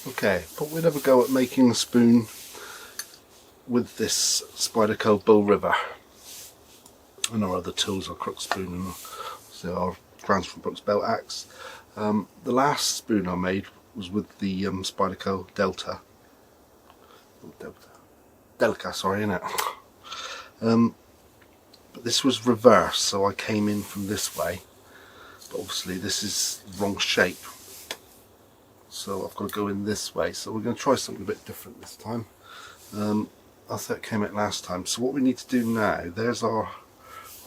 Okay, but we'll have a go at making a spoon with this Spyderco Bow River and our other tools, our Crook spoon and so our Gransfor Bruks belt axe. The last spoon I made was with the Spyderco Delica, sorry, innit? But this was reverse, so I came in from this way, but obviously this is the wrong shape, so I've got to go in this way. So we're going to try something a bit different this time. I thought it came out last time. So what we need to do now, there's our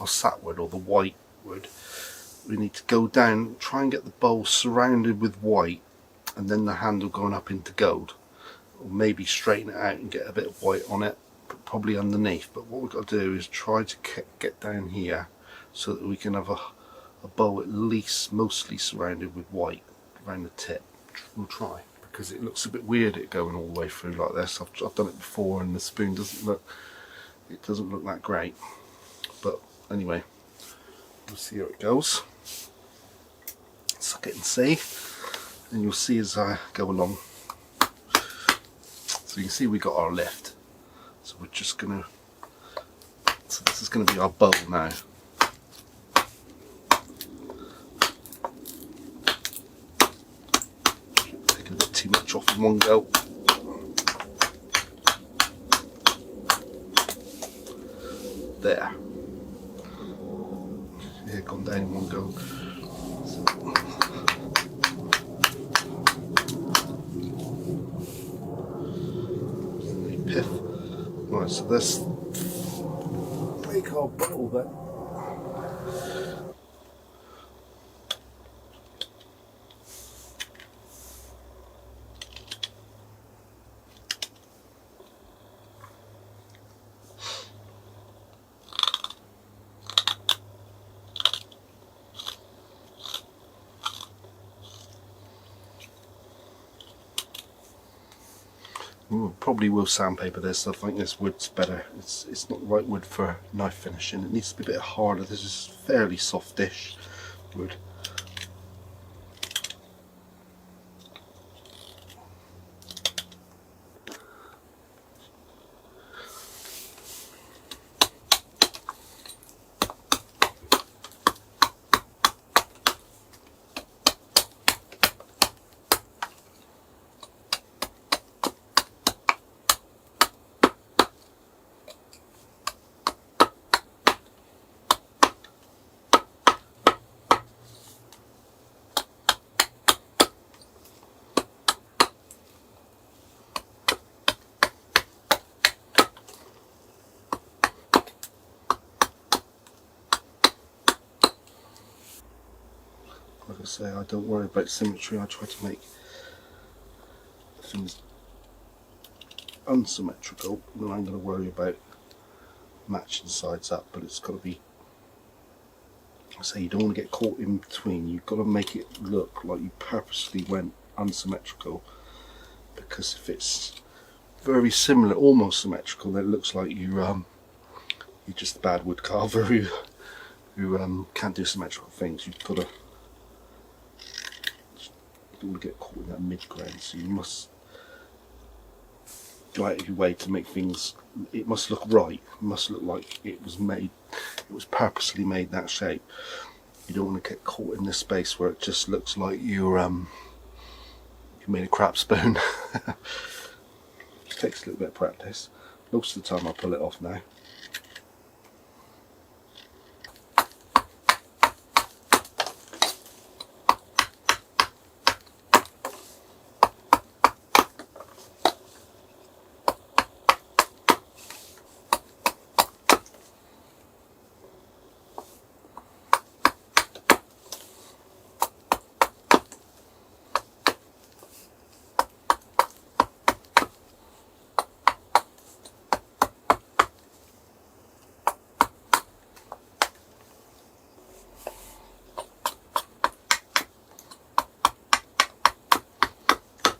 sapwood, or the white wood. We need to go down, try and get the bowl surrounded with white, and then the handle going up into gold, or maybe straighten it out and get a bit of white on it, but probably underneath. But what we've got to do is try to get down here so that we can have a bow at least mostly surrounded with white around the tip. We'll try, because it looks a bit weird it going all the way through like this. I've done it before and the spoon doesn't look that great, but anyway, we'll see how it goes. Suck it and see, and you'll see as I go along. So you can see we got our lift, so we're just gonna, so this is going to be our bowl now. Taking a bit too much off in one go. There. Yeah, gone down in one go. Piff. Right, so let's make our bowl then. Probably will sandpaper this. I think this wood's better. It's not the right wood for knife finishing. It needs to be a bit harder. This is fairly softish wood. Like I say, I don't worry about symmetry. I try to make things unsymmetrical, and then I'm going to worry about matching sides up. But it's got to be, I say, you don't want to get caught in between. You've got to make it look like you purposely went unsymmetrical, because if it's very similar, almost symmetrical, then it looks like you're just a bad wood carver who can't do symmetrical things. You've got to, you don't want to get caught in that mid-ground, so you must go out of your way to make things, it must look right, it must look like it was made, it was purposely made that shape. You don't want to get caught in this space where it just looks like you made a crap spoon. It takes a little bit of practice. Most of the time I pull it off now.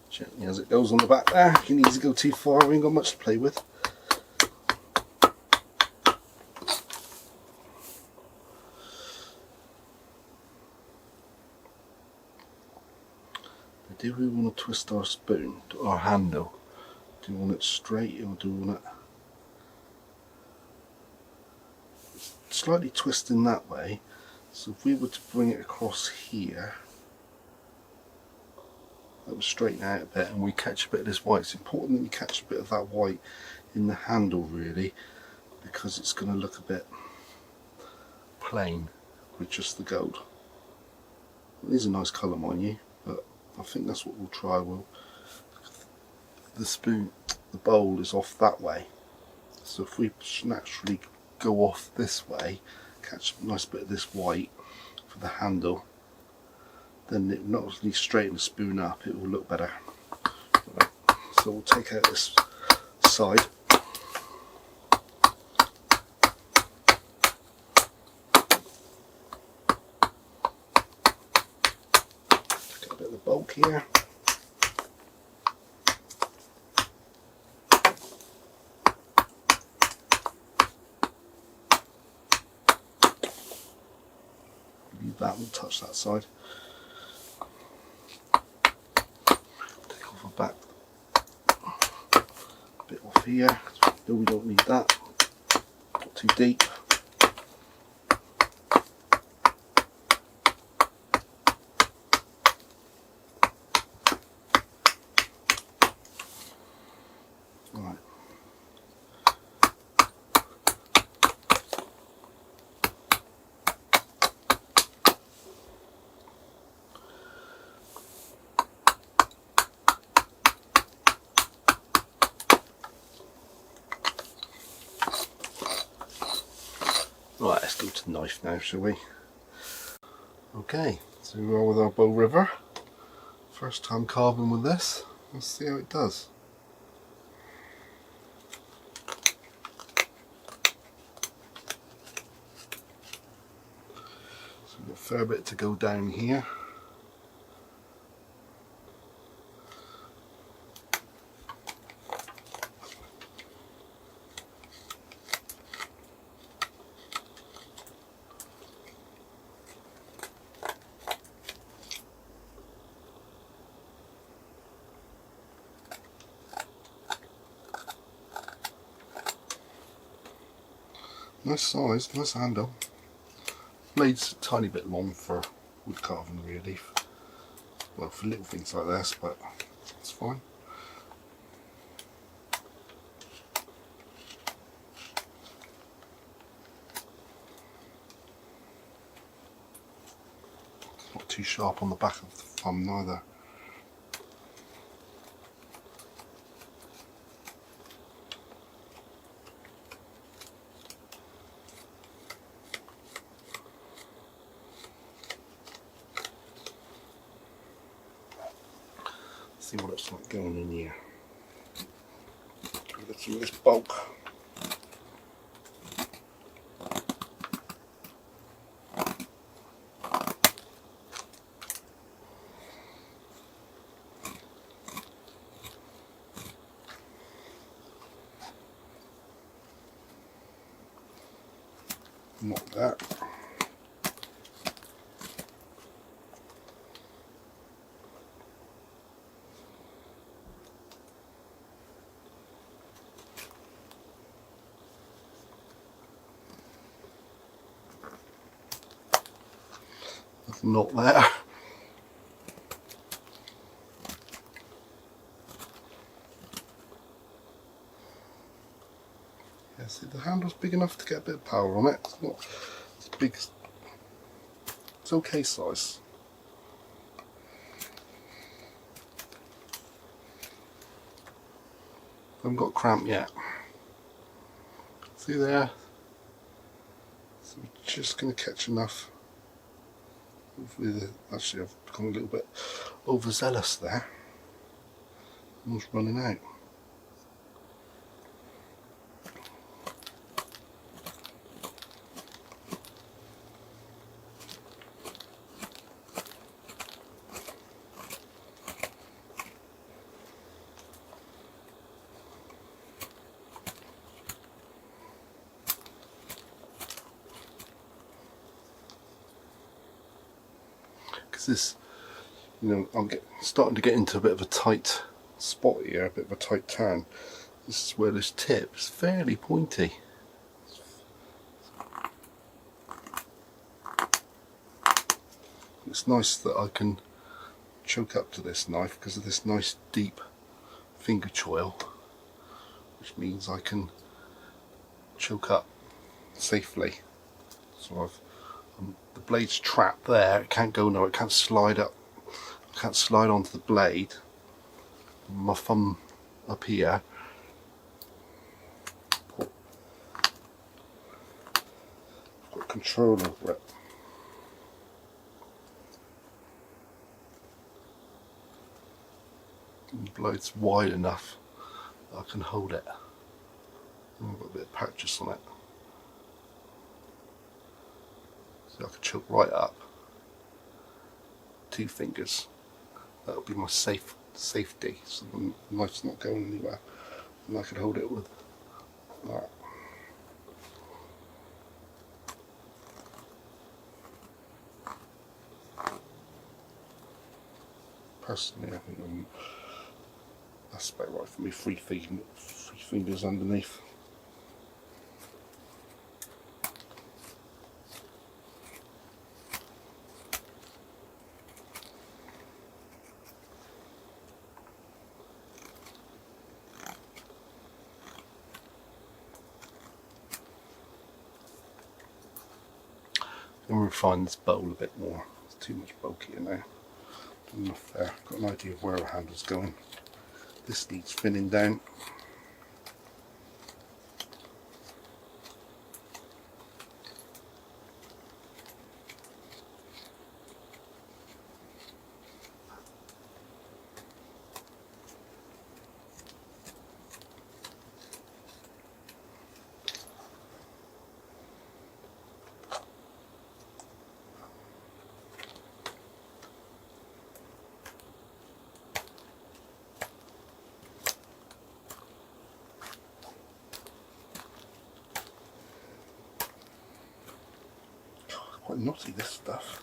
Gently as it goes on the back there. You can easily go too far, we ain't got much to play with. do we want to twist our spoon, our handle? Do we want it straight or do we want it slightly twisting that way? So if we were to bring it across here, that would straighten out a bit and we catch a bit of this white. It's important that you catch a bit of that white in the handle really, because it's going to look a bit plain with just the gold. It is a nice colour, mind you, but I think that's what we'll try. The bowl is off that way, so if we naturally go off this way, catch a nice bit of this white for the handle, then it not only straighten the spoon up, it will look better. Right. So we'll take out this side. Get a bit of the bulk here. Leave that, we'll touch that side. Take off the back a bit off here. No, we don't need that. Not too deep. Right. Right, let's go to the knife now, shall we? Okay, so we are with our Bow River. First time carving with this. Let's see how it does. So we've got a fair bit to go down here. Nice size, nice handle. Blade's a tiny bit long for wood carving really. Well, for little things like this, but it's fine. It's not too sharp on the back of the thumb neither. See what it's like going in here. Get some of this bulk. Not that. Not there. Yeah, see the handle's big enough to get a bit of power on it. It's not as big as, it's okay size. I haven't got cramp yet. See there? So we're just going to catch enough. Actually, I've become a little bit overzealous there. Almost running out. This, You know, I'm starting to get into a bit of a tight spot here, a bit of a tight turn. This is where this tip is fairly pointy. It's nice that I can choke up to this knife because of this nice deep finger choil, which means I can choke up safely. So the blade's trapped there, it can't go nowhere, it can't slide up, I can't slide onto the blade. My thumb up here, I've got control over it. And the blade's wide enough that I can hold it. And I've got a bit of purchase on it. So I can choke right up. 2 fingers. That'll be my safety, so the knife's not going anywhere. And I can hold it with that. Personally, I think that's about right for me. 3 fingers underneath. I'm going to refine this bowl a bit more. It's too much bulkier now. Enough there. Got an idea of where the handle's going. This needs thinning down. Quite knotty, this stuff.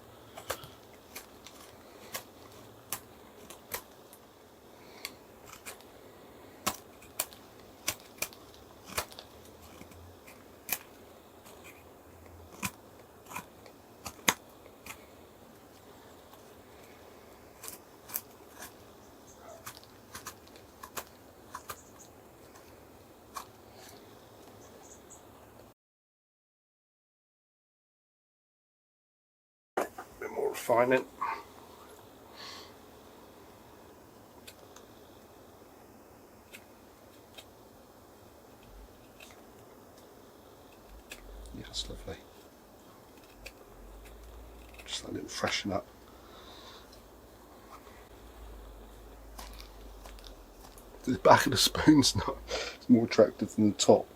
Bit more refining. Yeah, that's lovely. Just a little freshen up. The back of the spoon's not, it's more attractive than the top.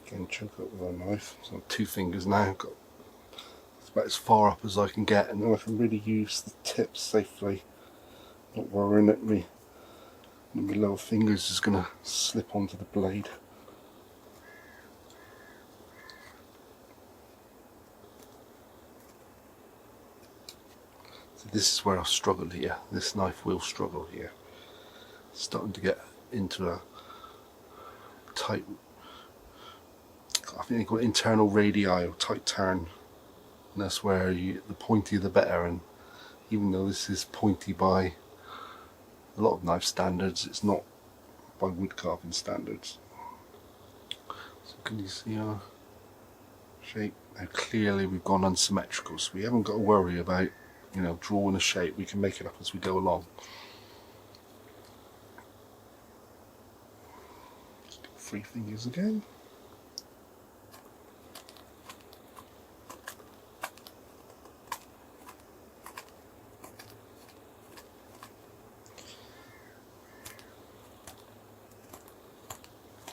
Again, choke up with a knife. So 2 fingers now. Got about as far up as I can get, and then I can really use the tips safely, not worrying that my little fingers is going to slip onto the blade. So this is where I struggle here. This knife will struggle here. It's starting to get into a tight, I think they call it internal radii or tight turn. And that's where the pointier the better, and even though this is pointy by a lot of knife standards, it's not by wood carving standards. So can you see our shape? Now clearly we've gone unsymmetrical, so we haven't got to worry about, you know, drawing a shape. We can make it up as we go along. 3 fingers again.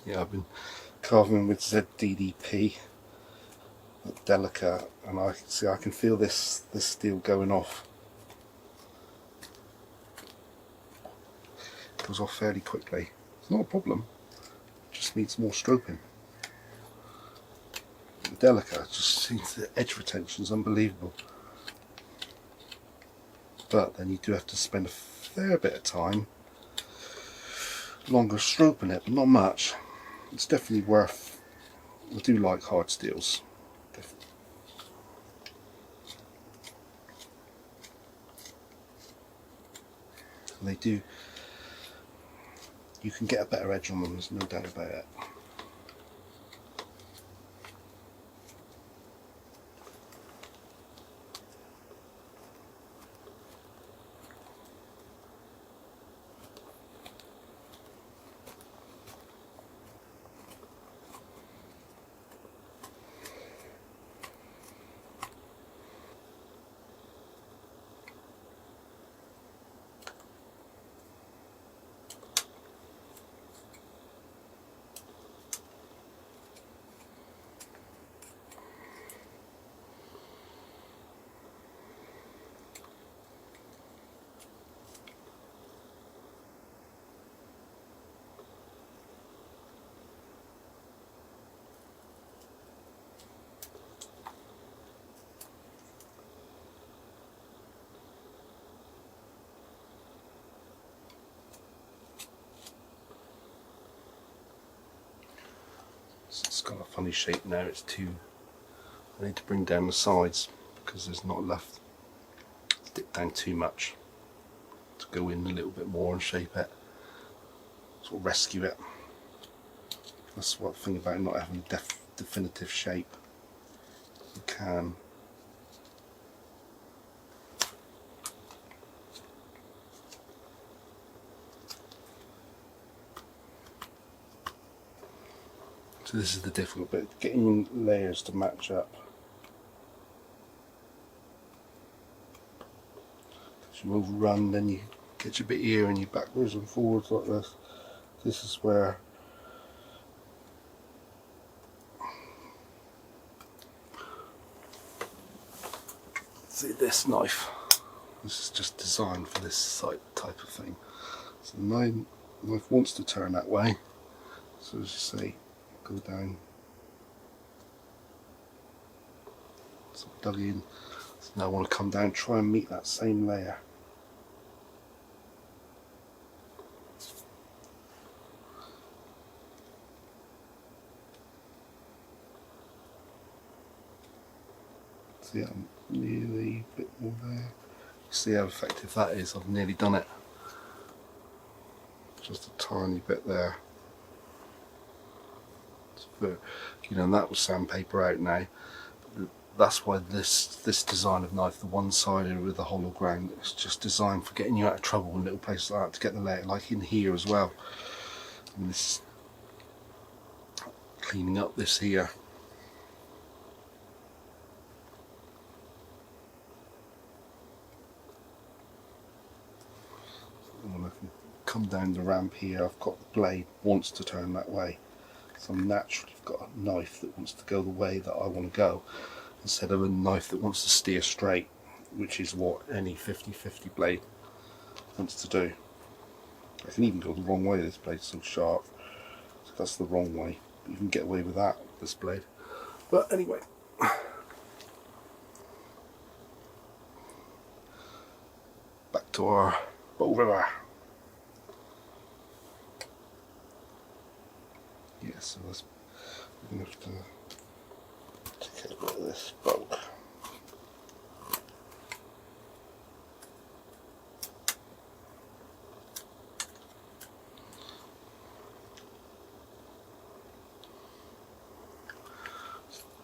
Yeah, I've been carving with ZDDP, delicate, and I can feel this steel going off. It goes off fairly quickly. It's not a problem. It just needs more stroking. The delicate just seems the edge retention is unbelievable. But then you do have to spend a fair bit of time longer stroking it, but not much. It's definitely worth. I do like hard steels. And they do. You can get a better edge on them. There's no doubt about it. It's got a funny shape now. It's too. I need to bring down the sides because there's not enough to dip down too much to go in a little bit more and shape it, sort of rescue it. That's what thing about not having a definitive shape. You can. So this is the difficult bit, getting layers to match up. As you overrun, then you get your bit here and you backwards and forwards like this. This is where see this knife. This is just designed for this type of thing. So the knife wants to turn that way. So as you say, go down. So I've dug in. So now I want to come down, try and meet that same layer. See, I'm nearly a bit more there. You see how effective that is. I've nearly done it. Just a tiny bit there. But, you know, and that was sandpaper out now. That's why this design of knife, the one-sided with the hollow ground, it's just designed for getting you out of trouble in little places like that to get the layer, like in here as well. And this cleaning up this here. And when I can come down the ramp here, I've got the blade wants to turn that way. So I'm naturally got a knife that wants to go the way that I want to go. instead of a knife that wants to steer straight, which is what any 50/50 blade wants to do. I can even go the wrong way, this blade's so sharp, so that's the wrong way. But you can get away with that with this blade. But anyway, back to our Bow River. Yeah, so we're going to have to take a bit of this bulk.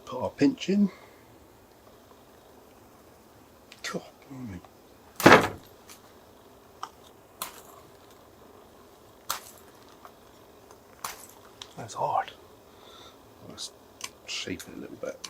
Put our pinch in. God, that's hard. Let's shape it a little bit.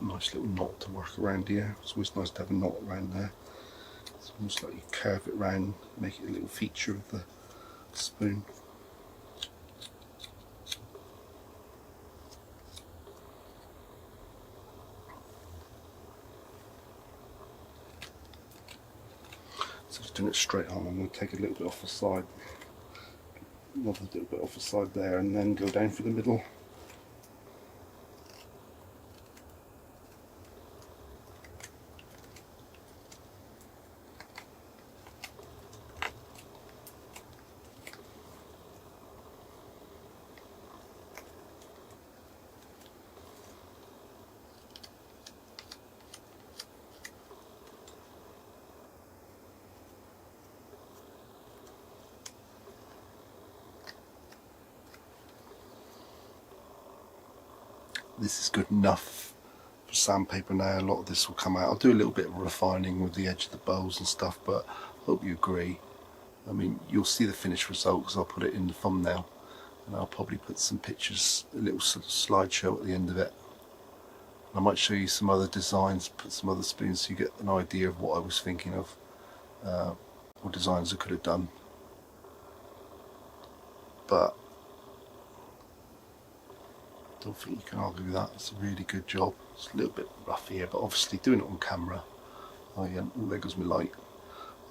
Nice little knot to work around here. It's always nice to have a knot around there. It's almost like you curve it round, make it a little feature of the spoon. So just doing it straight on, I'm going to take a little bit off the side, another little bit off the side there, and then go down through the middle. This is good enough for sandpaper now. A lot of this will come out. I'll do a little bit of refining with the edge of the bows and stuff, but I hope you agree. I mean, you'll see the finished result because I'll put it in the thumbnail, and I'll probably put some pictures, a little sort of slideshow at the end of it. I might show you some other designs, put some other spoons so you get an idea of what I was thinking of, or designs I could have done. But I don't think you can argue with that. It's a really good job. It's a little bit rough here, but obviously doing it on camera, there goes my light.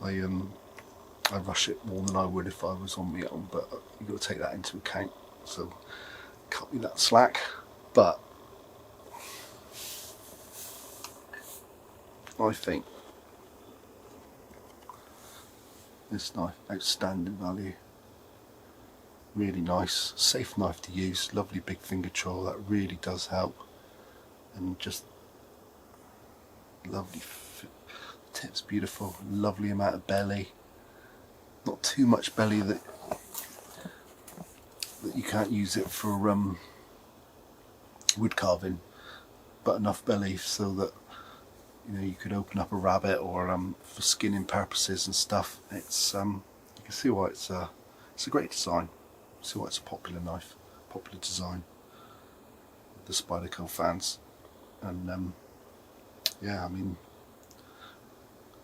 I rush it more than I would if I was on my own, but you've got to take that into account. So cut me that slack. But I think this knife, outstanding value. Really nice, safe knife to use, lovely big finger choil, that really does help, and just lovely tips, beautiful, lovely amount of belly, not too much belly that you can't use it for wood carving, but enough belly so that you could open up a rabbit or for skinning purposes and stuff. It's you can see why it's a great design. See why it's a popular knife, popular design with the Spyderco fans. And yeah, I mean,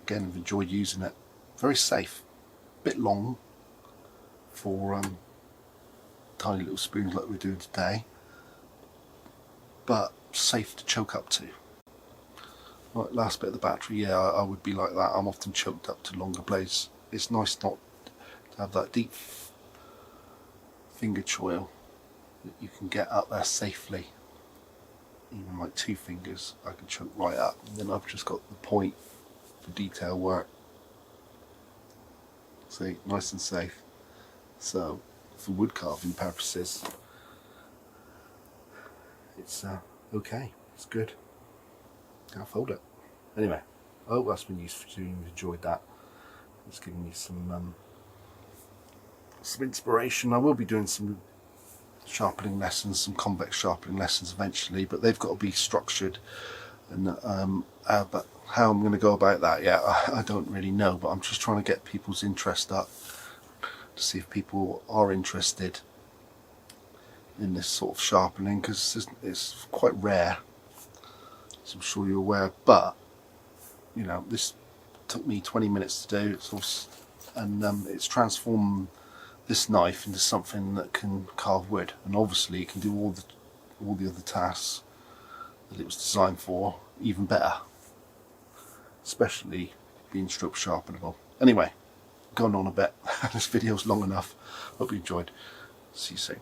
again, I've enjoyed using it. Very safe, bit long for tiny little spoons like we're doing today, but safe to choke up to. Right, last bit of the battery, yeah, I would be like that. I'm often choked up to longer blades. It's nice not to have that deep finger choil that you can get up there safely. Even like 2 fingers I can choke right up, and then I've just got the point for detail work. See, nice and safe. So for wood carving purposes, it's okay, it's good. Can't fold it. Anyway, I hope that's been useful to you. You've enjoyed that. It's giving you some inspiration. I will be doing some sharpening lessons, some convex sharpening lessons eventually, but they've got to be structured. And but how I'm going to go about that, yeah, I don't really know. But I'm just trying to get people's interest up to see if people are interested in this sort of sharpening, because it's quite rare, as I'm sure you're aware. But you know, this took me 20 minutes to do, and it's transformed this knife into something that can carve wood, and obviously it can do all the other tasks that it was designed for even better, especially being stroke sharpenable. Anyway, gone on a bit. This video's long enough. Hope you enjoyed. See you soon.